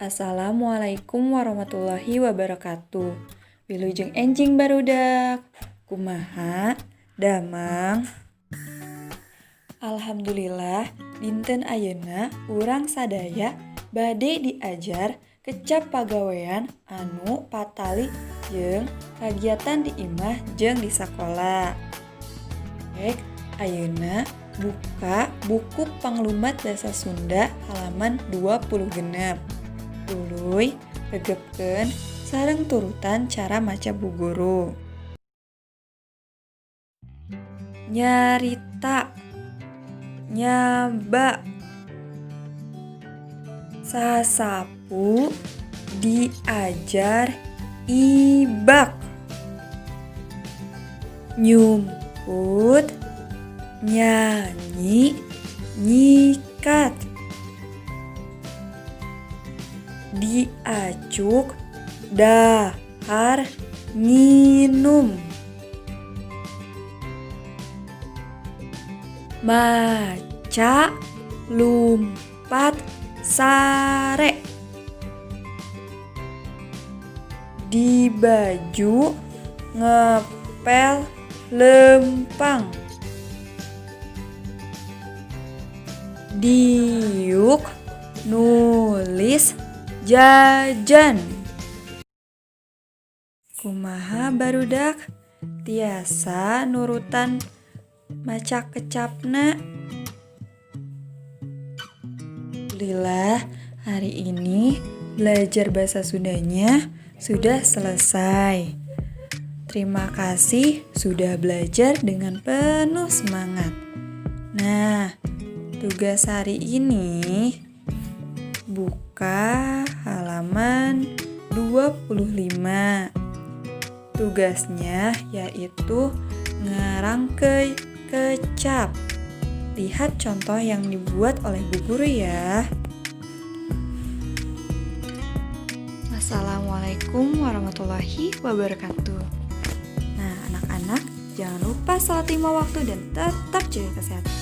Assalamualaikum warahmatullahi wabarakatuh. Wilujeng enjing barudak. Kumaha? Damang. Alhamdulillah, dinten ayeuna urang sadaya bade diajar kecap pagawean anu patali jeung kagiatan di imah jeung di sakola. Ayeuna buka buku panglumat basa Sunda halaman 26. Tuluy regepkeun sareng turutan cara maca Bu Guru. Nyarita, nyaba, sasapu, diajar, ibak, nyumput, nyanyi, nyikat, diacuk, dahar, nginum, maca, lumpat, sare, di baju, ngepel, lempang, diuk, nulis, jajan. Kumaha barudak? Tiasa nurutan maca kecapna. Alhamdulillah, hari ini belajar bahasa Sundanya sudah selesai. Terima kasih sudah belajar dengan penuh semangat. Nah, tugas hari ini buka halaman 25. Tugasnya yaitu ngarangkei kecap. Lihat contoh yang dibuat oleh Bu Guru ya. Wassalamualaikum warahmatullahi wabarakatuh. Nah, anak-anak jangan lupa salat 5 waktu dan tetap jaga kesehatan.